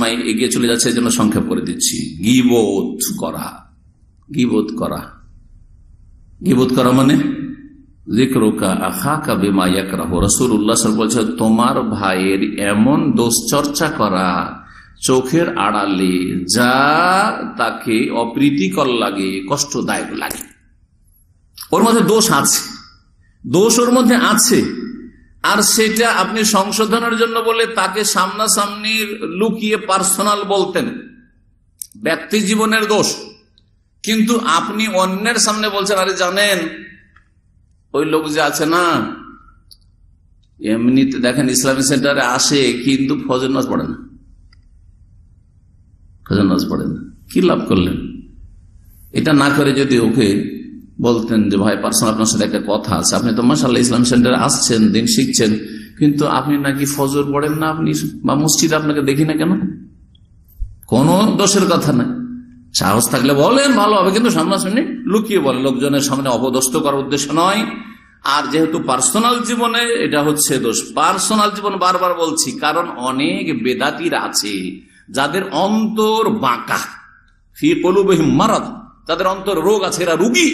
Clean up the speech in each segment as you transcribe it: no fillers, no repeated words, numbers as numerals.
সময় এগিয়ে চলে যাচ্ছে, এই জন্য সংক্ষেপ করে দিচ্ছি। গীবত করা, গীবত করা, গীবত করা মানে যিকরুকা আখাকা বিমা ইয়াকরাহু। রাসূলুল্লাহ সাল্লাল্লাহু আলাইহি ওয়াসাল্লাম বলেছেন, তোমার ভাইয়ের এমন দোষ চর্চা করা চোখের আড়ালে যা তাকে অপ্রীতিকর লাগে, কষ্টদায়ক লাগে। ওর মধ্যে দোষ আছে, দোষ ওর মধ্যে আছে, আর সেটা আপনি সংশোধনের জন্য বলে তাকে সামনাসামনি লুকিয়ে পার্সোনাল বলতেন, ব্যক্তি জীবনের দোষ, কিন্তু আপনি অন্যের সামনে বলছেন, আরে জানেন ওই লোক যে আছে না, এমনিতে দেখেন ইসলামিক সেন্টারে আসে কিন্তু ফজর নামাজ পড়ে না, ফজর নামাজ পড়ে না, কি লাভ করলেন? এটা না করে যদি ওকে বলতেন যে ভাই পার্সোনাল আপনার সাথে একটা কথা আছে, আপনি তো মাশাআল্লাহ ইসলামিক সেন্টারে আসছেন, দিন শিখছেন, কিন্তু আপনি নাকি ফজর পড়েন না, আপনি বা মসজিদে আপনাকে দেখি না কেন? কোনো দোষের কথা নাই, সাহস থাকলে বলেন, ভালো হবে, কিন্তু সামনাসামনি লুকিয়ে বলেন, লোকজনের সামনে অপদস্থ করার উদ্দেশ্য নয়। আর যেহেতু পার্সোনাল জীবনে এটা হচ্ছে দোষ, পার্সোনাল জীবন বারবার বলছি, কারণ অনেক বেদাতিরা আছে যাদের অন্তর বাঁকা, ফি কুলুবিহিম মারাদ, তাদের অন্তর রোগ আছে, এরা রোগী।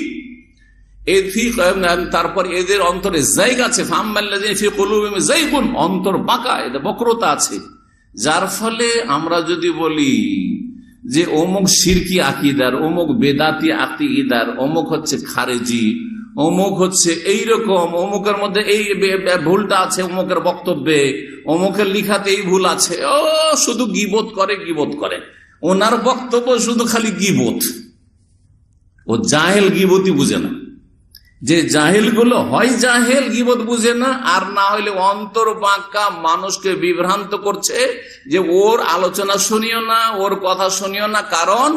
তারপর এদের অন্তরে জায়গা আছে, অন্তর বাঁকা, এদের বক্রতা আছে, যার ফলে আমরা যদি বলি যে অমুক শিরকি আকিদার, অমুক বেদাতি আকিদার, অমুক হচ্ছে খারেজি, অমুক হচ্ছে এইরকম, অমুকের মধ্যে এই ভুলটা আছে, অমুকের বক্তব্যে, অমুকের লিখাতে এই ভুল আছে, ও শুধু গীবত করে, গীবত করে, ওনার বক্তব্য শুধু খালি গীবত। ও জাহেল, গীবতই বুঝে না। যে জাহেল গুলো হয় জাহেল, গীবত বুঝে না, আর না হইলে অন্তর বাঁকা, মানুষকে বিভ্রান্ত করছে যে ওর আলোচনা শুনিও না, ওর কথা শুনিও না, কারণ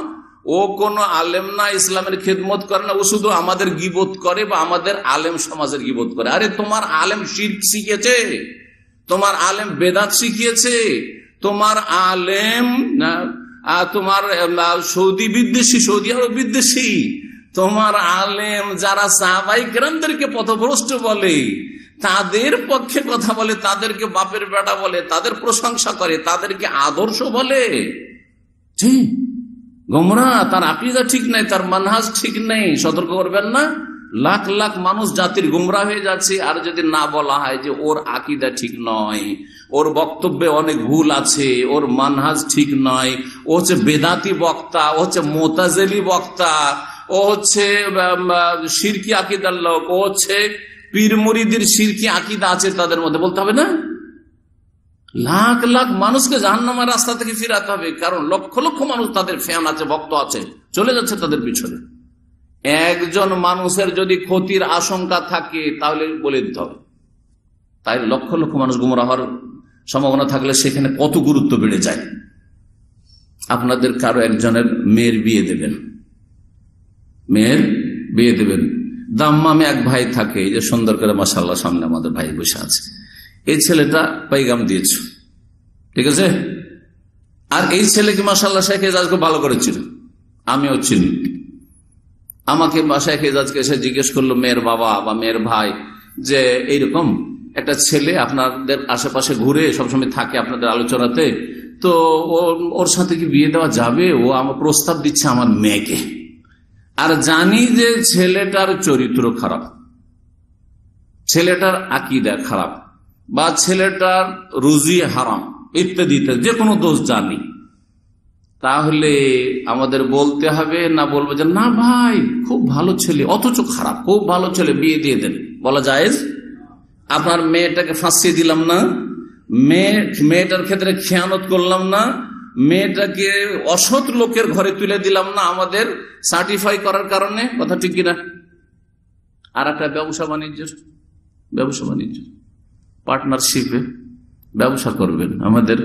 ও কোনো আলেম না, ইসলামের খেদমত করে না, ও শুধু আমাদের গীবত করে বা আমাদের আলেম সমাজের গীবত করে। আরে তোমার আলেম শিরক শিখেছে, তোমার আলেম বেদাত শিখিয়েছে, তোমার আলেম তোমার সৌদি বিদ্বেষী, সৌদি আরব বিদ্বেষী, তোমার আলেম যারা সাহাবায়ে কেরামদেরকে পথভ্রষ্ট বলে, তাদের পক্ষে কথা বলে, তাদেরকে বাপের বেটা বলে, তাদের প্রশংসা করে, তাদেরকে আদর্শ বলে, ঠিক গোমরাহ, তার আকীদা ঠিক নাই, তার মানহাজ ঠিক নেই, সতর্ক করবেন না? লাখ লাখ মানুষ জাতির গোমরাহ হয়ে যাচ্ছে। আর যদি না বলা হয় যে ওর আকীদা ঠিক নয়, ওর বক্তব্যে অনেক ভুল আছে, ওর মানহাজ ঠিক নয়, ও হচ্ছে বেদাতি বক্তা, ও হচ্ছে মুতাজিলি বক্তা, ও হচ্ছে শিরকি আকীদার লোক, ও হচ্ছে পীর মুরিদের শিরকি আকীদা আছে তাদের মধ্যে, বলতে হবে না? লাখ লাখ মানুষকে জাহান্নামের রাস্তা থেকে ফিরাতে হবে, কারণ লক্ষ লক্ষ মানুষ তাদের ফ্যান আছে, ভক্ত আছে, চলে যাচ্ছে তাদের পিছনে। একজন মানুষের যদি ক্ষতির আশঙ্কা থাকে তাহলে বলে দিতে হবে, তাই লক্ষ লক্ষ মানুষ গুমরাহ হওয়ার সম্ভাবনা থাকলে সেখানে কত গুরুত্ব বেড়ে যায়। আপনাদের কারো একজনের মেয়ের বিয়ে দেবেন, মেয়ের বিয়ে দেবেন, দাম্মামে এক ভাই থাকে, এই যে সুন্দর করে মাশাআল্লাহ সামনে আমাদের ভাই বসে আছে, এই ছেলেটা পাইগাম দিয়েছ, ঠিক আছে, আর এই ছেলেকে মাশাআল্লাহ শেখ এজাজ খুব ভালো করেছিল, আমিও চিনি। আমাকে শেখ এজাজকে এসে জিজ্ঞেস করলো মেয়ের বাবা বা মেয়ের ভাই যে এইরকম একটা ছেলে আপনাদের আশেপাশে ঘুরে সবসময় থাকে আপনাদের আলোচনাতে, তো ওর সাথে কি বিয়ে দেওয়া যাবে? ও আমার প্রস্তাব দিচ্ছে আমার মেয়েকে, আর জানি যে ছেলেটার চরিত্র খারাপ, ছেলেটার আকীদা খারাপ, বা ছেলেটার রুজি হারাম ইত্যাদি যে কোনো দোষ জানি, তাহলে আমাদের বলতে হবে না বলবো যে না ভাই খুব ভালো ছেলে অথচ খারাপ, খুব ভালো ছেলে, বিয়ে দিয়ে দেন, বলা জায়েজ? আপনার মেয়েটাকে ফাঁসিয়ে দিলাম না, মেয়েটার ক্ষেত্রে খেয়ানত করলাম না, মেয়েটাকে অসৎ লোকের ঘরে তুলে দিলাম না আমাদের সার্টিফাই করার কারণে, কথা ঠিক কিনা? আর একটা ব্যবসা বাণিজ্য পার্টনারশিপে ব্যবসা করবেন, আমাদের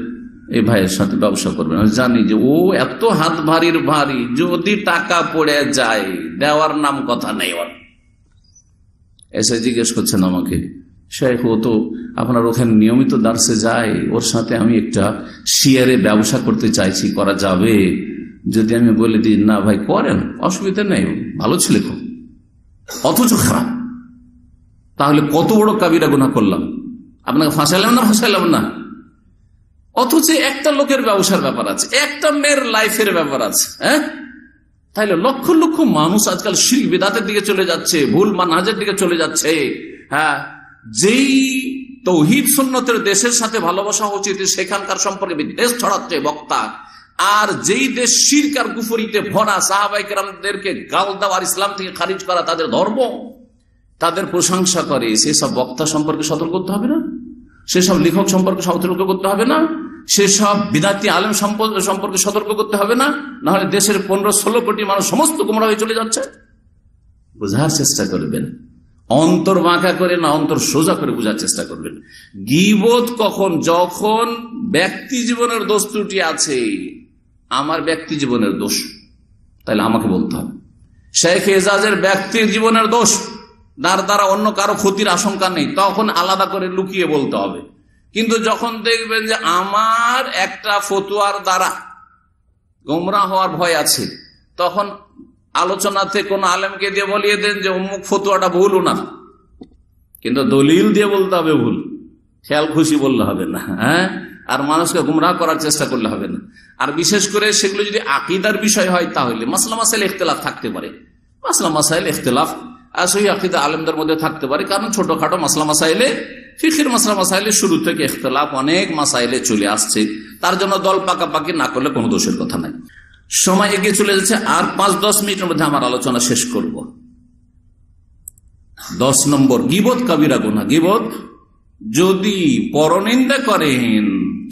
এই ভাইয়ের সাথে ব্যবসা করবেন, জানি যে ও এত হাত ভারীর ভারী, যদি টাকা পড়ে যায় দেওয়ার নাম কথা নেই। ওর এসে জিজ্ঞেস করছেন আমাকে, শেখ ও তো আপনার ওখানে নিয়মিত দার্সে যায়, ওর সাথে আমি একটা শেয়ারে ব্যবসা করতে চাইছি, করা যাবে? যদি আমি বলে দিই না ভাই করেন, অসুবিধা নেই, ভালো ছেলে খুব, অথচ খারাপ, তাহলে কত বড় কাবিরা গুনাহ করলাম? আপনাকে ফাঁসাইলাম না? অথচ একটা লোকের ব্যবসার ব্যাপার আছে, একটা মেয়ের লাইফের ব্যাপার আছে। হ্যাঁ, তাইলে লক্ষ লক্ষ মানুষ আজকাল শিরক বিদআতের দিকে চলে যাচ্ছে, ভুল মানহাজের দিকে চলে যাচ্ছে। হ্যাঁ, যেই তৌহিদ সুন্নতের দেশের সাথে ভালোবাসা উচিত সেখানকার সম্পর্কে বিদ্বেষ ছড়াচ্ছে বক্তা, আর যেই দেশ শিরক আর কুফরিতে ভরা, সাহাবায়ে কেরামদেরকে গাল দেওয়া, ইসলাম থেকে খারিজ করা, তাদের ধর্ম, তাদের প্রশংসা করে, সেসব বক্তা সম্পর্কে সতর্ক করতে হবে না? সেসব লেখক সম্পর্কে সতর্ক করতে হবে না? সেসব বিদাতি আলেম সম্পর্কে সতর্ক করতে হবে না? নাহলে দেশের 15-16 কোটি মানুষ সমস্ত গোমরা হয়ে চলে যাচ্ছে। বোঝার চেষ্টা করবেন, অন্তর বাঁকা করে না, অন্তর সোজা করে বোঝার চেষ্টা করবেন। গীবত কখন? যখন ব্যক্তি জীবনের দোষ ত্রুটি আছে, আমার ব্যক্তি জীবনের দোষ, তাহলে আমাকে বলতে হবে। শেখ এজাজের ব্যক্তি জীবনের দোষ, তার দ্বারা অন্য কারো ক্ষতির আশঙ্কা নেই, তখন আলাদা করে লুকিয়ে বলতে হবে। কিন্তু যখন দেখবেন যে আমার একটা ফতোয়ার দ্বারা গোমরা হওয়ার ভয় আছে, তখন আলোচনাতে কোন আলেমকে দিয়ে বলিয়ে দেন যে অমুক ফতোয়াটা ভুল না, কিন্তু দলিল দিয়ে বলতে হবে ভুল, খেয়াল খুশি বললে হবে না। হ্যাঁ, আর মানুষকে গুমরাহ করার চেষ্টা করলে হবে না। আর বিশেষ করে সেগুলো যদি আকীদার বিষয় হয়, তাহলে মাসলা মাসাইল ইখতিলাফ থাকতে পারে, মাসলা মাসাইল ইখতিলাফ সহিহ আকীদা আলেমদের মধ্যে থাকতে পারে, কারণ ছোটখাটো মাসলা মাসাইলে, ফিকহের মাসলা মাসাইলে শুরু থেকে ইখতিলাফ অনেক মাসাইলে চলে আসছে, তার জন্য দল পাকাপাকি না করলে কোনো দোষের কথা নাই। সময় এগিয়ে চলে যাচ্ছে, আর 5-10 মিনিটের মধ্যে আমার আলোচনা শেষ করব। 10 নম্বর, গীবত কাবিরা গুনাহ। গীবত যদি পরনিন্দা করেন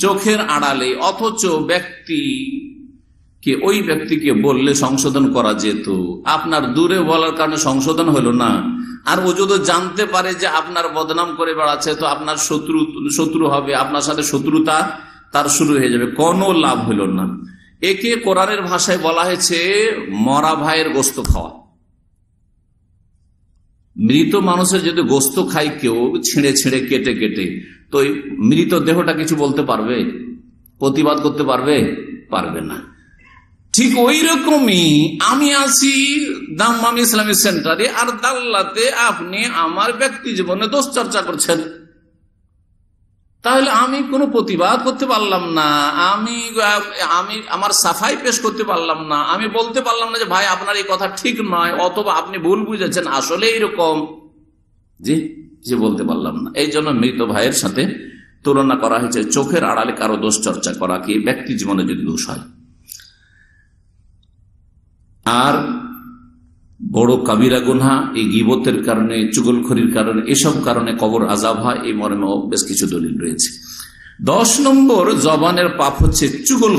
চোখের আড়ালে, অথচ ওই ব্যক্তিকে বললে সংশোধন করা যেত, আপনার দূরে বলার কারণে সংশোধন হলো না, আর ও যদি জানতে পারে যে আপনার বদনাম করে বেড়াচ্ছে, তো আপনার শত্রু হবে, আপনার সাথে শত্রুতা তার শুরু হয়ে যাবে, কোনো লাভ হইল না। একে কোরআনের ভাষায় বলা হয়েছে মরা ভাইয়ের গোস্ত খাওয়া। মৃত মানুষের যদি গোস্ত খায় কেউ ছিঁড়ে ছিঁড়ে কেটে কেটে, তো মৃত দেহটা কিছু বলতে পারবে? প্রতিবাদ করতে পারবে? পারবে না। ঠিক ওই রকমই আমি আছি দাম্মাম ইসলামিক সেন্টারে, আর দাল্লাতে আপনি আমার ব্যক্তি জীবনে দোষ চর্চা করছেন, তাহলে আমি কোনো প্রতিবাদ করতে পারলাম না, আমি আমার সাফাই পেশ করতে পারলাম না, আমি বলতে পারলাম না যে ভাই আপনার এই কথা ঠিক নয়, অথবা আপনি ভুল বুঝেছেন, আসলে এইরকম, যে বলতে পারলাম না। এই জন্য মৃত ভাইয়ের সাথে তুলনা করা হয়েছে চোখের আড়ালে কারো দোষ চর্চা করা, কি ব্যক্তি জীবনে যদি দোষ হয়। আর বড় কাবিরা গুনাহ, এই গীবতের কারণে, চুগলখড়ির কারণে, এসব কারণে কবর আযাব হয়, এই মর্মেও বেশ কিছু দলিল রয়েছে। 10 নম্বর, জবানের পাপ হচ্ছে চুগল।